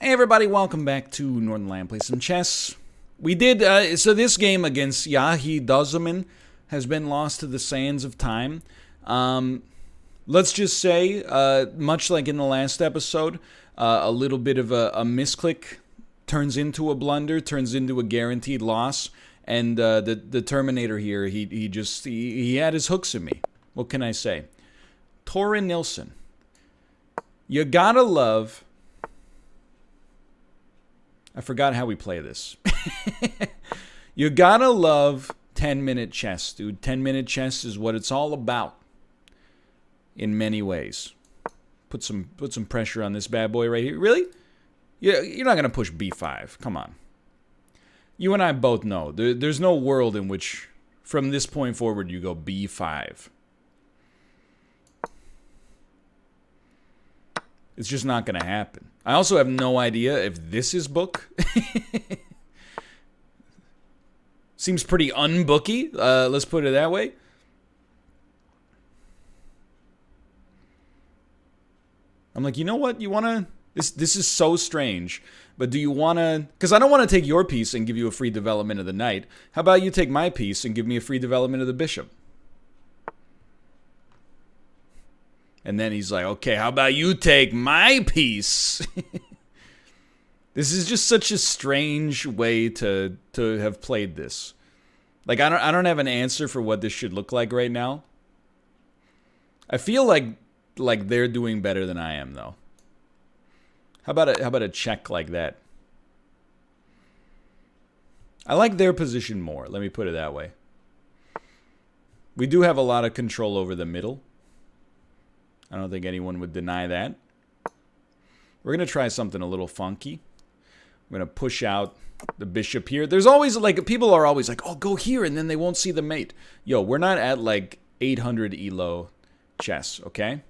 Hey everybody, welcome back to Northern Land Play Some Chess. We did, so this game against Yahi Dozeman has been lost to the sands of time. Let's just say, much like in the last episode, a little bit of a misclick turns into a blunder, turns into a guaranteed loss, and the Terminator here, he had his hooks in me. What can I say? Torin Nilsson. You gotta love... I forgot how we play this. You gotta love 10-minute chess, dude. 10-minute chess is what it's all about. In many ways. Put some pressure on this bad boy right here. Really? You're not gonna push b5. Come on. You and I both know there's no world in which, from this point forward, you go b5. It's just not gonna happen. I also have no idea if this is book. Seems pretty unbooky. Let's put it that way. I'm like, you know what? You wanna? This is so strange. But do you wanna? Because I don't want to take your piece and give you a free development of the knight. How about you take my piece and give me a free development of the bishop? And then he's like, okay, how about you take my piece? This is just such a strange way to have played this. Like, I don't have an answer for what this should look like right now. I feel like they're doing better than I am, though. How about a check like that? I like their position more, let me put it that way. We do have a lot of control over the middle. I don't think anyone would deny that. We're going to try something a little funky. We're going to push out the bishop here. There's always, like, people are always like, oh, go here, and then they won't see the mate. Yo, we're not at, like, 800 elo chess, okay?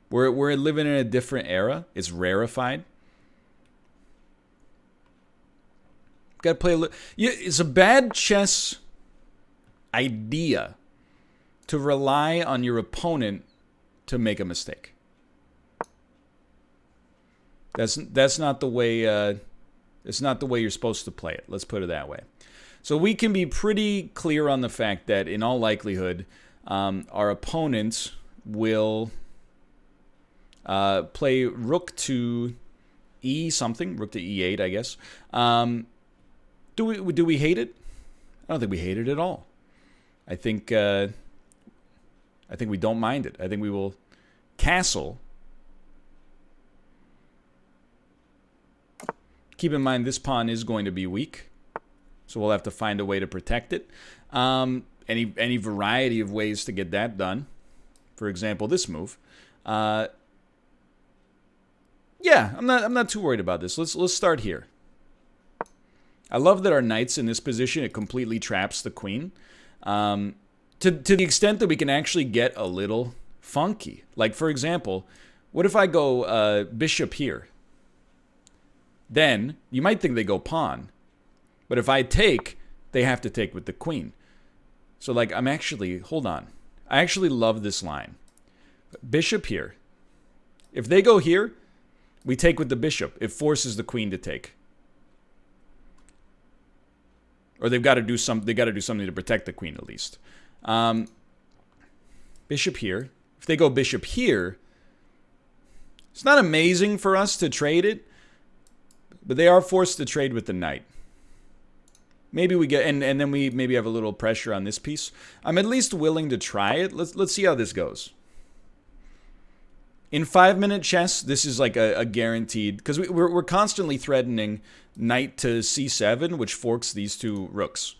We're living in a different era. It's rarefied. Got to play a little... Yeah, it's a bad chess idea to rely on your opponent to make a mistake. That's not the way it's not the way you're supposed to play it. Let's put it that way. So we can be pretty clear on the fact that in all likelihood our opponents will play rook to e something, rook to e8, I guess. Do we hate it? I don't think we hate it at all. I think we don't mind it. I think we will castle. Keep in mind, this pawn is going to be weak, so we'll have to find a way to protect it. Any variety of ways to get that done. For example, this move. Yeah, I'm not too worried about this. Let's start here. I love that our knight's in this position. It completely traps the queen. To the extent that we can actually get a little funky. Like, for example, what if I go bishop here? Then, you might think they go pawn. But if I take, they have to take with the queen. So, like, hold on. I actually love this line. Bishop here. If they go here, we take with the bishop. It forces the queen to take. Or they've got to do something to protect the queen, at least. Bishop here. If they go bishop here, it's not amazing for us to trade it, but they are forced to trade with the knight. Maybe we get, and then we maybe have a little pressure on this piece. I'm at least willing to try it. Let's see how this goes. In 5-minute chess, this is like a guaranteed, because we're constantly threatening knight to c7, which forks these two rooks.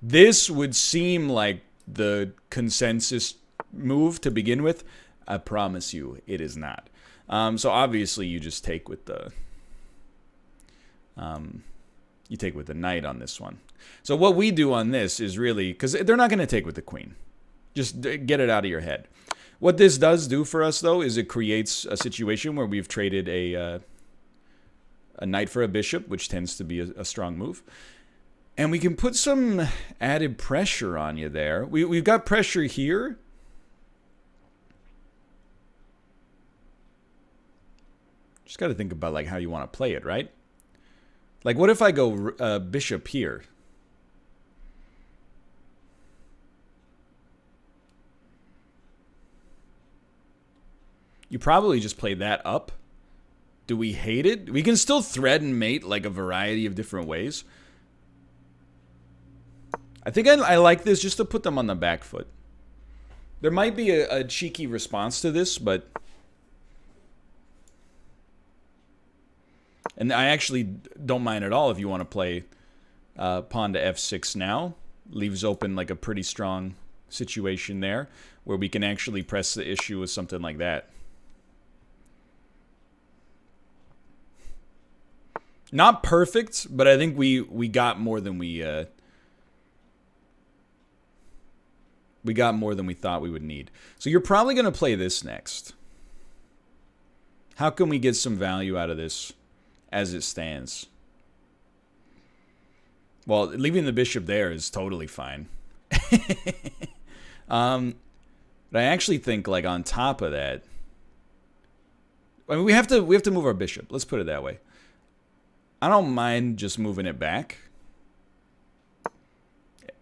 This would seem like the consensus move to begin with. I promise you, it is not. So obviously, you just take with the knight on this one. So what we do on this is really, because they're not going to take with the queen. Just get it out of your head. What this does do for us, though, is it creates a situation where we've traded a knight for a bishop, which tends to be a strong move. And we can put some added pressure on you there. We've got pressure here. Just got to think about like how you want to play it, right? Like, what if I go bishop here? You probably just play that up. Do we hate it? We can still thread and mate like a variety of different ways. I think I like this just to put them on the back foot. There might be a cheeky response to this, but... And I actually don't mind at all if you want to play pawn to f6 now. Leaves open like a pretty strong situation there where we can actually press the issue with something like that. Not perfect, but I think we got more than we got more than we thought we would need. So you're probably going to play this next. How can we get some value out of this as it stands? Well, leaving the bishop there is totally fine. But I actually think like on top of that, I mean, we have to move our bishop. Let's put it that way. I don't mind just moving it back.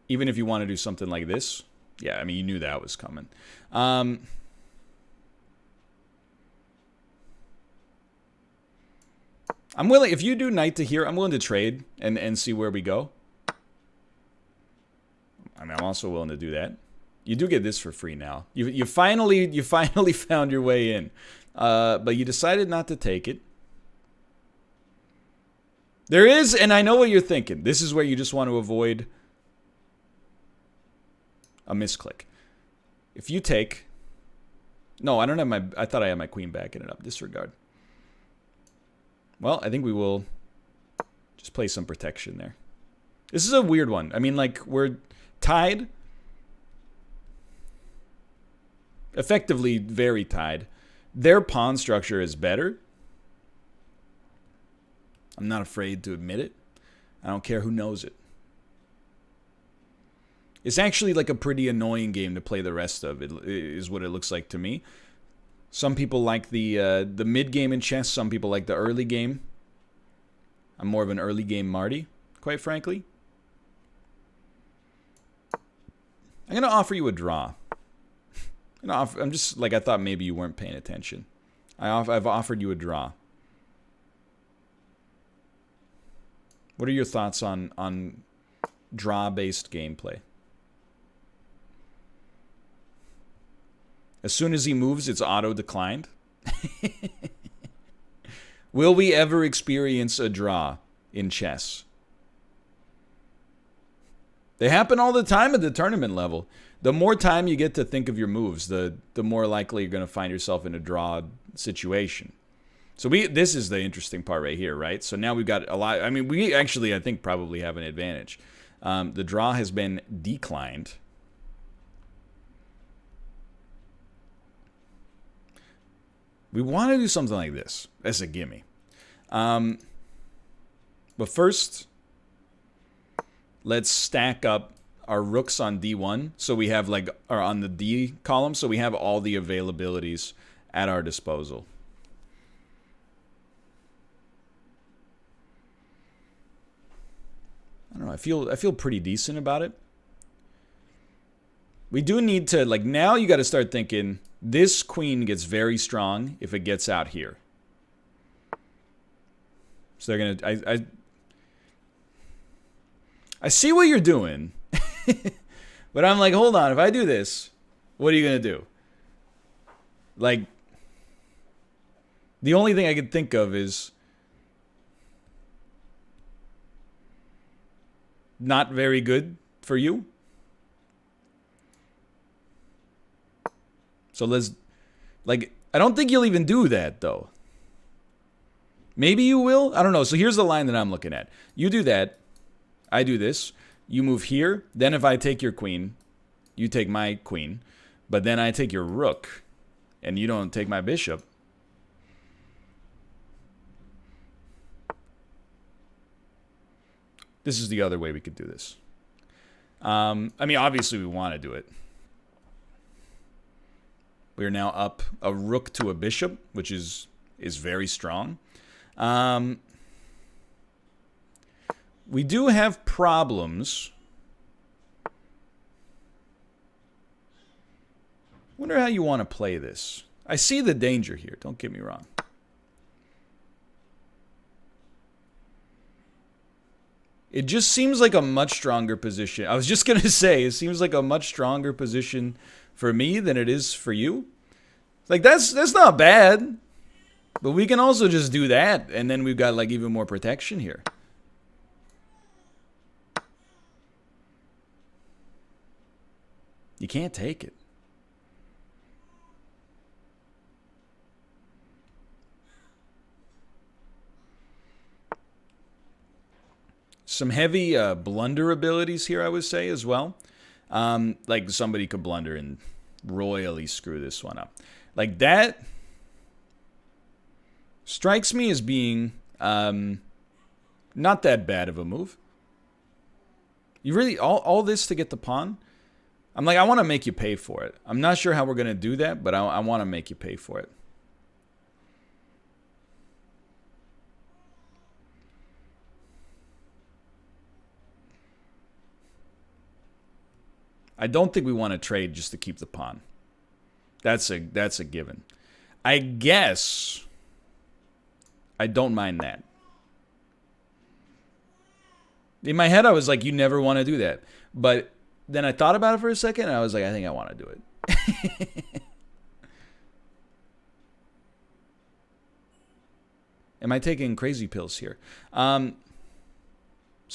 Even if you want to do something like this. Yeah, I mean, you knew that was coming. I'm willing, if you do knight to here, I'm willing to trade and see where we go. I mean, I'm also willing to do that. You do get this for free now. You finally found your way in. But you decided not to take it. There is, and I know what you're thinking. This is where you just want to avoid a misclick. If you take... No, I don't have my... I thought I had my queen backing it up. Disregard. Well, I think we will just play some protection there. This is a weird one. I mean, like, we're tied. Effectively very tied. Their pawn structure is better. I'm not afraid to admit it. I don't care who knows it. It's actually like a pretty annoying game to play the rest of, it is what it looks like to me. Some people like the mid game in chess. Some people like the early game. I'm more of an early game Marty, quite frankly. I'm going to offer you a draw. I'm just like, I thought maybe you weren't paying attention. I've offered you a draw. What are your thoughts on draw-based gameplay? As soon as he moves, it's auto-declined. Will we ever experience a draw in chess? They happen all the time at the tournament level. The more time you get to think of your moves, the more likely you're going to find yourself in a draw situation. So this is the interesting part right here, right? So now we've got a lot. I mean, we actually, I think, probably have an advantage. The draw has been declined. We want to do something like this. That's a gimme. But first, let's stack up our rooks on D1. So we have like, or on the D column. So we have all the availabilities at our disposal. I don't know. I feel pretty decent about it. We do need to, like, now you got to start thinking this queen gets very strong if it gets out here. So they're going to, I see what you're doing. But I'm like, hold on, if I do this, what are you going to do? Like, the only thing I can think of is not very good for you. So let's, like, I don't think you'll even do that, though. Maybe you will. I don't know. So here's the line that I'm looking at. You do that. I do this. You move here. Then if I take your queen, you take my queen. But then I take your rook, and you don't take my bishop. This is the other way we could do this. I mean, obviously we want to do it. We are now up a rook to a bishop, which is is very strong. We do have problems. Wonder how you want to play this. I see the danger here, don't get me wrong. It just seems like a much stronger position. I was just going to say, it seems like a much stronger position for me than it is for you. Like, that's not bad. But we can also just do that, and then we've got, like, even more protection here. You can't take it. Some heavy blunder abilities here, I would say, as well. Like, somebody could blunder and royally screw this one up. Like, that strikes me as being not that bad of a move. You really, all this to get the pawn? I'm like, I want to make you pay for it. I'm not sure how we're going to do that, but I want to make you pay for it. I don't think we want to trade just to keep the pawn. That's a given. I guess I don't mind that. In my head, I was like, you never want to do that. But then I thought about it for a second, and I was like, I think I want to do it. Am I taking crazy pills here? So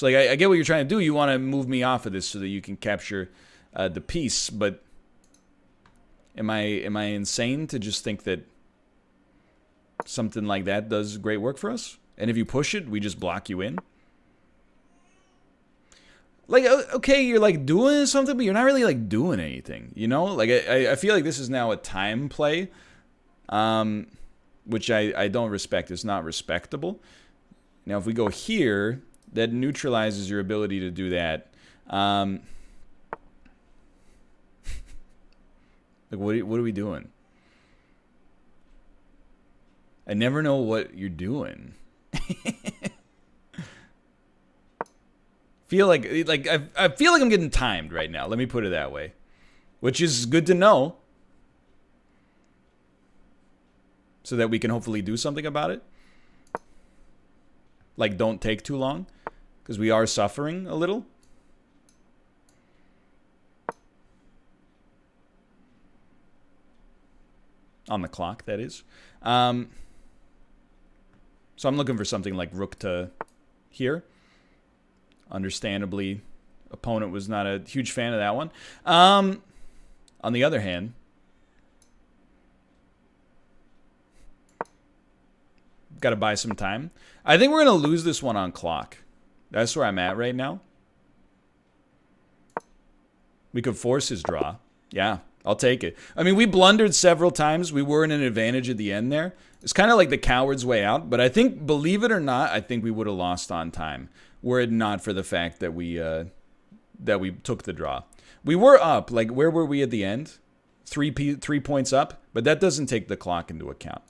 like, I get what you're trying to do. You want to move me off of this so that you can capture the piece, but am I insane to just think that something like that does great work for us? And if you push it, we just block you in? Like, okay, you're like doing something, but you're not really like doing anything, you know? Like, I feel like this is now a time play, which I don't respect. It's not respectable. Now, if we go here, that neutralizes your ability to do that. Like, what are we doing? I never know what you're doing. Feel like I feel like I'm getting timed right now. Let me put it that way, which is good to know, so that we can hopefully do something about it. Like, don't take too long, because we are suffering a little. On the clock, that is. So I'm looking for something like rook to here. Understandably, opponent was not a huge fan of that one. On the other hand, got to buy some time. I think we're going to lose this one on clock. That's where I'm at right now. We could force his draw. Yeah, I'll take it. I mean, we blundered several times. We were in an advantage at the end there. It's kind of like the coward's way out. But I think, believe it or not, I think we would have lost on time were it not for the fact that we took the draw. We were up. Like, where were we at the end? 3 points up. But that doesn't take the clock into account.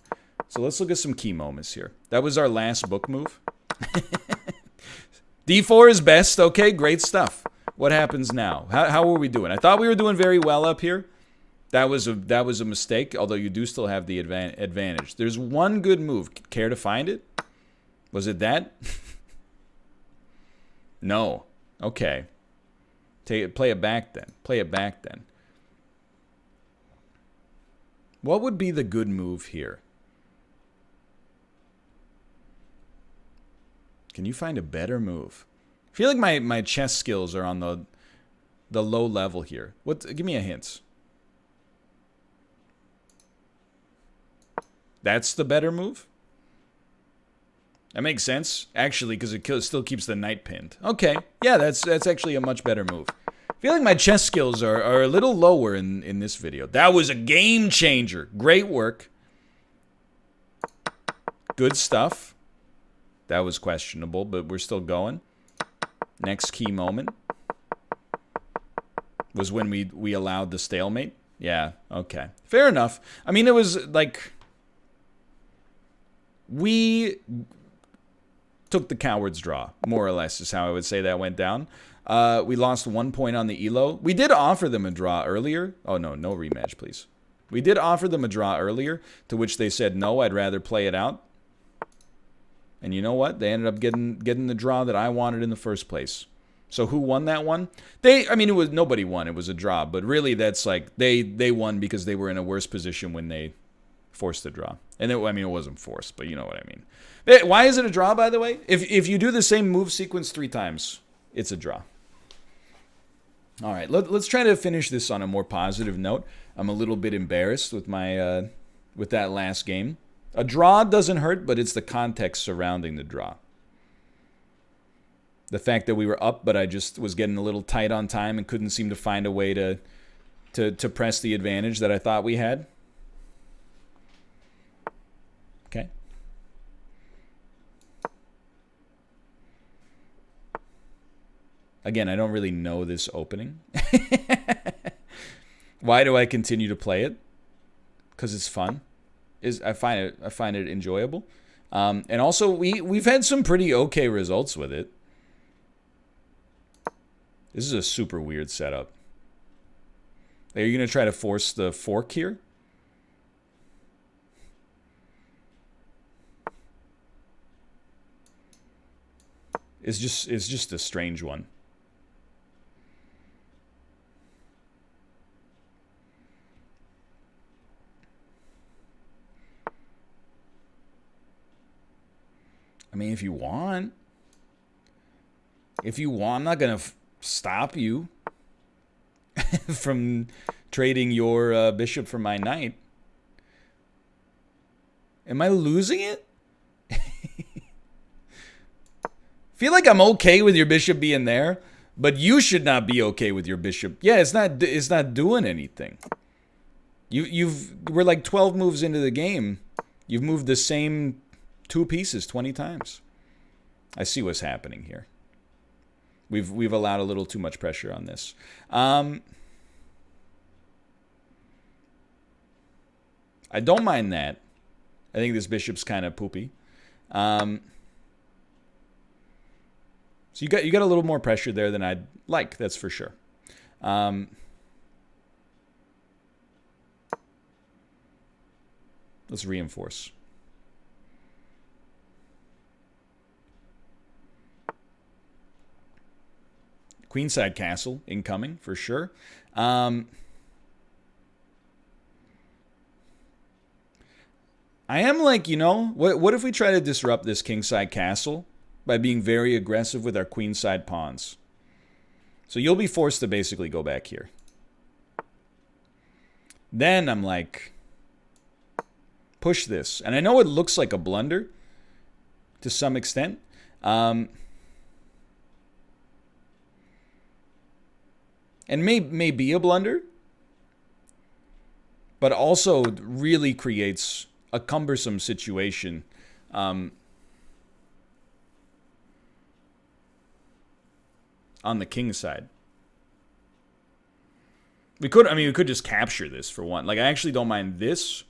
So let's look at some key moments here. That was our last book move. D4 is best. Okay, great stuff. What happens now? How are we doing? I thought we were doing very well up here. That was a mistake, although you do still have the advantage. There's one good move. Care to find it? Was it that? No. Okay. Play it back then. Play it back then. What would be the good move here? Can you find a better move? I feel like my chess skills are on the low level here. Give me a hint. That's the better move? That makes sense, actually, because it still keeps the knight pinned. Okay, yeah, that's actually a much better move. I feel like my chess skills are a little lower in this video. That was a game changer. Great work. Good stuff. That was questionable, but we're still going. Next key moment was when we allowed the stalemate. Yeah, okay. Fair enough. I mean, it was like... we took the coward's draw, more or less, is how I would say that went down. We lost 1 point on the elo. We did offer them a draw earlier. Oh, no rematch, please. We did offer them a draw earlier, to which they said, no, I'd rather play it out. And you know what? They ended up getting the draw that I wanted in the first place. So who won that one? It was nobody won. It was a draw. But really, that's like they won because they were in a worse position when they forced the draw. And it wasn't forced, but you know what I mean. Why is it a draw, by the way? If you do the same move sequence 3 times, it's a draw. All right, let's try to finish this on a more positive note. I'm a little bit embarrassed with my with that last game. A draw doesn't hurt, but it's the context surrounding the draw. The fact that we were up, but I just was getting a little tight on time and couldn't seem to find a way to press the advantage that I thought we had. Okay. Again, I don't really know this opening. Why do I continue to play it? Because it's fun. I find it enjoyable. And also we've had some pretty okay results with it. This is a super weird setup. Are you going to try to force the fork here? It's just a strange one. I mean, if you want, I'm not going to stop you from trading your bishop for my knight. Am I losing it? Feel like I'm okay with your bishop being there, but you should not be okay with your bishop. Yeah, it's not doing anything. We're like 12 moves into the game. You've moved the same 2 pieces 20 times. I see what's happening here. We've allowed a little too much pressure on this. I don't mind that. I think this bishop's kind of poopy. So you got a little more pressure there than I'd like, that's for sure. Let's reinforce. Queenside castle incoming, for sure. I am like, what if we try to disrupt this kingside castle by being very aggressive with our queenside pawns? So you'll be forced to basically go back here. Then I'm like, push this. And I know it looks like a blunder to some extent. And may be a blunder, but also really creates a cumbersome situation. On the king side. We could just capture this for one. Like, I actually don't mind this.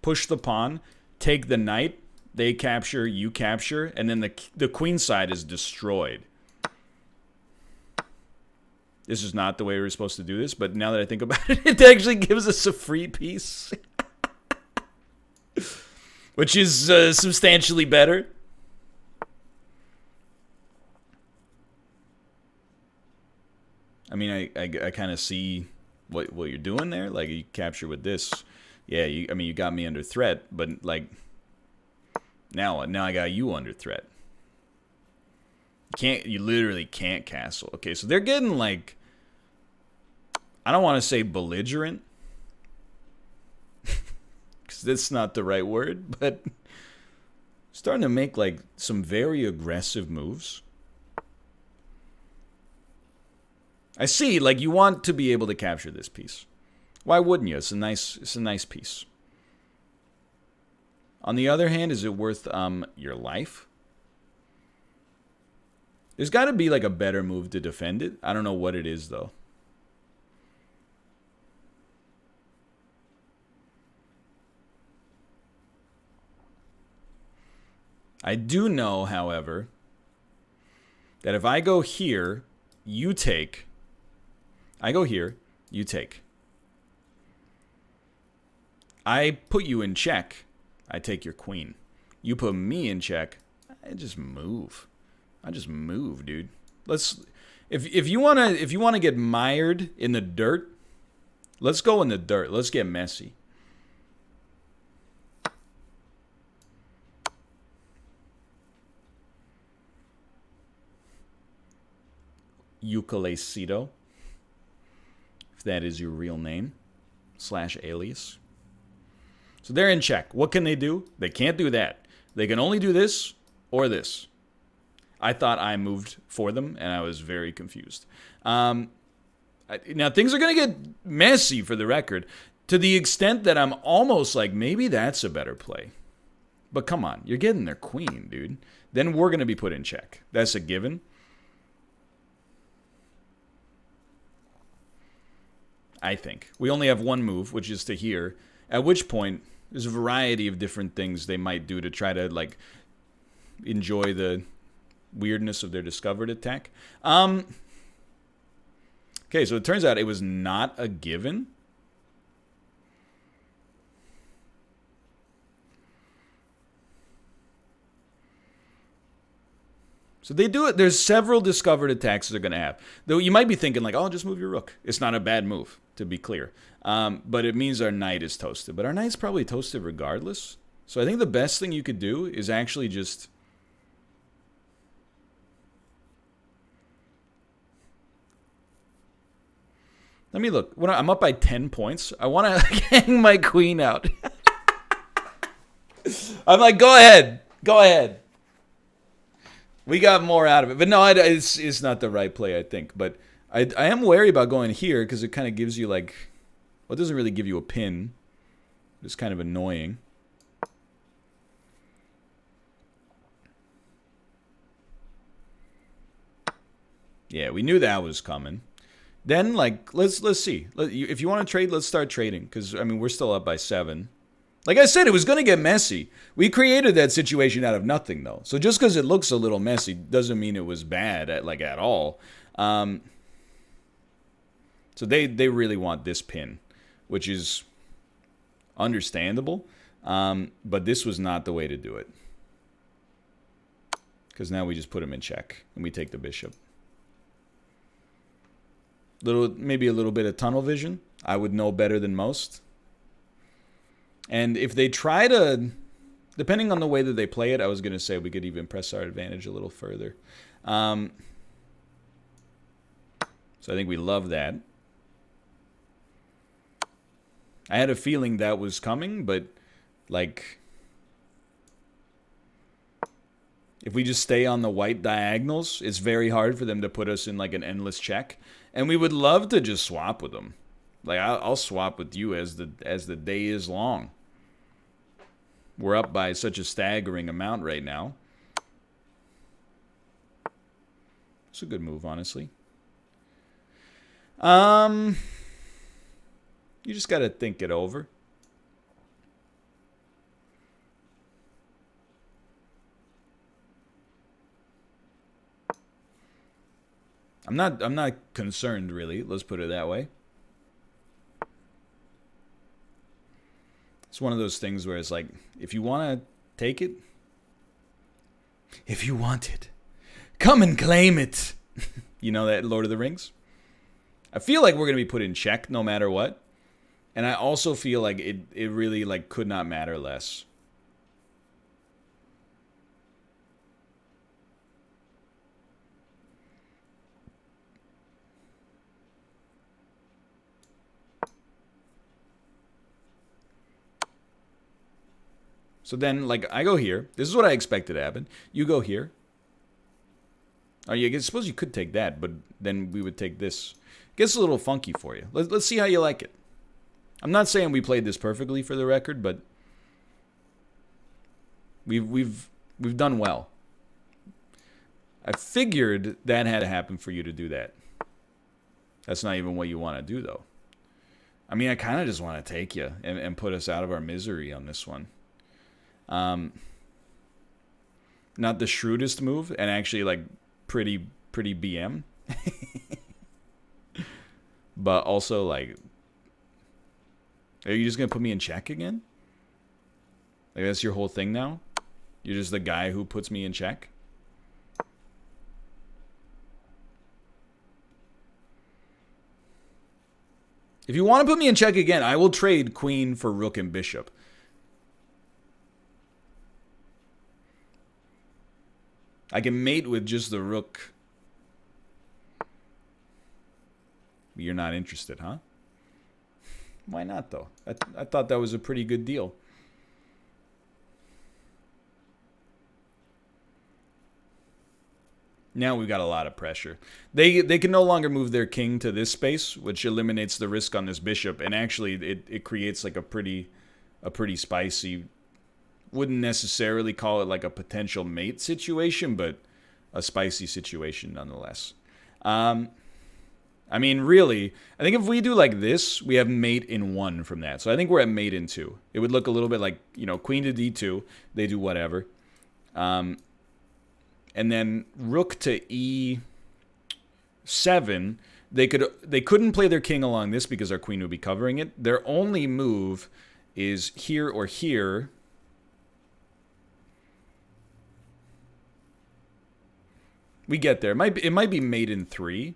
Push the pawn, take the knight, they capture, you capture, and then the queen side is destroyed. This is not the way we were supposed to do this, but now that I think about it, it actually gives us a free piece. Which is substantially better. I mean, I kind of see what you're doing there. Like, you capture with this. Yeah, you got me under threat, but like now I got you under threat. You literally can't castle. Okay, so they're getting like, I don't want to say belligerent, because that's not the right word, but starting to make like some very aggressive moves. I see, like, you want to be able to capture this piece. Why wouldn't you? It's a nice piece. On the other hand, is it worth your life? There's got to be like a better move to defend it. I don't know what it is though. I do know, however, that if I go here, you take. I go here, you take. I put you in check. I take your queen. You put me in check. I just move. I just move, dude. Let's. If you wanna get mired in the dirt, let's go in the dirt. Let's get messy. Eucalicito, if that is your real name / alias. So they're in check. What can they do? They can't do that. They can only do this or this. I thought I moved for them, and I was very confused. Now, things are going to get messy for the record, to the extent that I'm almost like, maybe that's a better play. But come on, you're getting their queen, dude. Then we're going to be put in check. That's a given. I think. We only have one move, which is to here. At which point, there's a variety of different things they might do to try to, like, enjoy the weirdness of their discovered attack. Okay, so it turns out it was not a given. So they do it. There's several discovered attacks they're going to have. Though you might be thinking, like, oh, just move your rook. It's not a bad move, to be clear. But it means our knight is toasted. But our knight's probably toasted regardless. So I think the best thing you could do is actually just... Let me look. I'm up by 10 points. I want to hang my queen out. I'm like, go ahead. Go ahead. We got more out of it. But no, it's not the right play, I think. But I am wary about going here because it kind of gives you, like... Well, it doesn't really give you a pin. It's kind of annoying. Yeah, we knew that was coming. Then, like, let's see. If you want to trade, let's start trading. Because, I mean, we're still up by 7. Like I said, it was going to get messy. We created that situation out of nothing, though. So just because it looks a little messy doesn't mean it was bad at all. So they really want this pin, which is understandable. But this was not the way to do it. Because now we just put him in check, and we take the bishop. Maybe a little bit of tunnel vision. I would know better than most. And if they try to, depending on the way that they play it, I was going to say we could even press our advantage a little further. So I think we love that. I had a feeling that was coming, but like, if we just stay on the white diagonals, it's very hard for them to put us in like an endless check. And we would love to just swap with them. Like, I'll swap with you as the day is long. We're up by such a staggering amount right now. It's a good move, honestly. You just got to think it over. I'm not concerned, really. Let's put it that way. It's one of those things where it's like, if you want to take it, if you want it, come and claim it. You know that Lord of the Rings? I feel like we're going to be put in check no matter what. And I also feel like it really like could not matter less. So then, like, I go here. This is what I expected to happen. You go here. Oh, yeah, I suppose you could take that, but then we would take this. It gets a little funky for you. Let's see how you like it. I'm not saying we played this perfectly for the record, but we've done well. I figured that had to happen for you to do that. That's not even what you want to do, though. I mean, I kind of just want to take you and put us out of our misery on this one. Not the shrewdest move, and actually like pretty BM. But also like, are you just gonna put me in check again? Like that's your whole thing now? You're just the guy who puts me in check? If you want to put me in check again, I will trade queen for rook and bishop. I can mate with just the rook. You're not interested, huh? Why not, though? I thought that was a pretty good deal. Now we've got a lot of pressure. They can no longer move their king to this space, which eliminates the risk on this bishop. And actually, it creates like a pretty spicy. Wouldn't necessarily call it like a potential mate situation, but a spicy situation nonetheless. I mean, really, I think if we do like this, we have mate in 1 from that. So I think we're at mate in 2. It would look a little bit like, you know, queen to d2. They do whatever. And then rook to e7. They couldn't play their king along this because our queen would be covering it. Their only move is here or here. We get there. It might be mate in 3.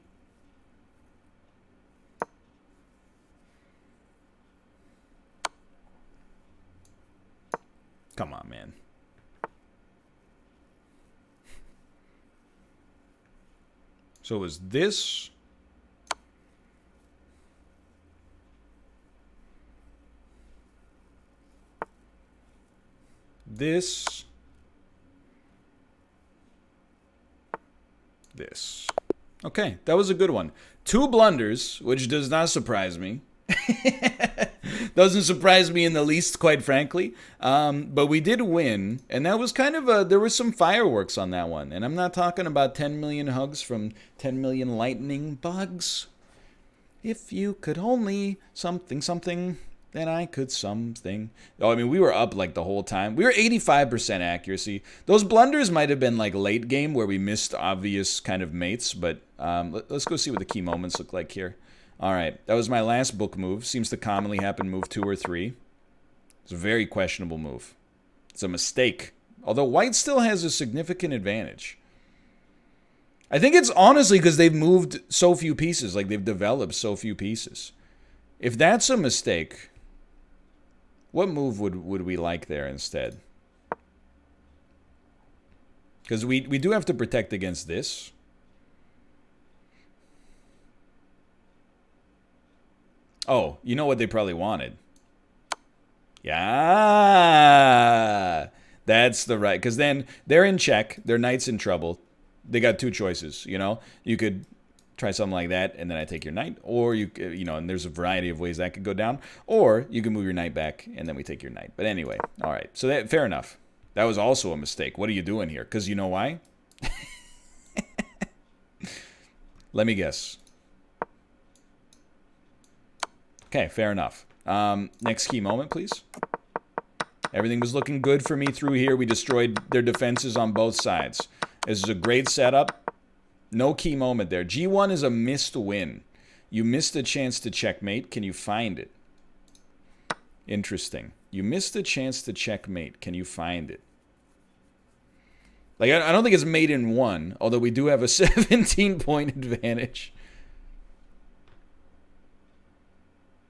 Come on, man. So it was this. This. This. Okay, that was a good one. 2 blunders, which does not surprise me. Doesn't surprise me in the least, quite frankly. But we did win, and that was kind of there was some fireworks on that one. And I'm not talking about 10 million hugs from 10 million lightning bugs. If you could only something, then I could something. Oh, I mean, we were up like the whole time. We were 85% accuracy. Those blunders might have been like late game where we missed obvious kind of mates, but let's go see what the key moments look like here. All right, that was my last book move. Seems to commonly happen move 2 or 3. It's a very questionable move. It's a mistake. Although white still has a significant advantage. I think it's honestly because they've moved so few pieces. Like they've developed so few pieces. If that's a mistake, what move would we like there instead? Because we do have to protect against this. Oh, you know what they probably wanted? Yeah, that's the right. Because then they're in check. Their knight's in trouble. They got 2 choices, you know? You could try something like that, and then I take your knight. Or, you know, and there's a variety of ways that could go down. Or you can move your knight back, and then we take your knight. But anyway, all right. So that fair enough. That was also a mistake. What are you doing here? Because you know why? Let me guess. Okay, fair enough. Next key moment, please. Everything was looking good for me through here. We destroyed their defenses on both sides. This is a great setup. No key moment there. G1 is a missed win. You missed a chance to checkmate. Can you find it? Interesting. You missed a chance to checkmate. Can you find it? Like, I don't think it's mate in 1, although we do have a 17-point advantage.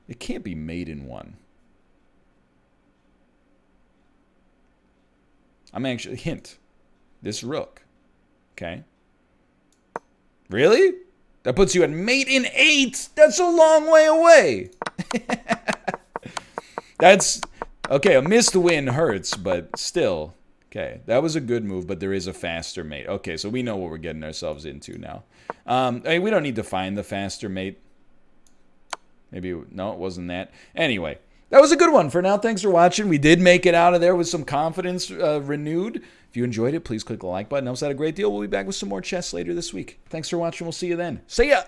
It can't be mate in 1. I'm actually, hint, this rook. Okay. Really? That puts you at mate in 8. That's a long way away. That's, okay, a missed win hurts, but still. Okay, that was a good move, but there is a faster mate. Okay, so we know what we're getting ourselves into now. I mean, we don't need to find the faster mate. Maybe, no, it wasn't that. Anyway, that was a good one. For now, thanks for watching. We did make it out of there with some confidence renewed. If you enjoyed it, please click the like button. It helps out a great deal. We'll be back with some more chess later this week. Thanks for watching. We'll see you then. See ya!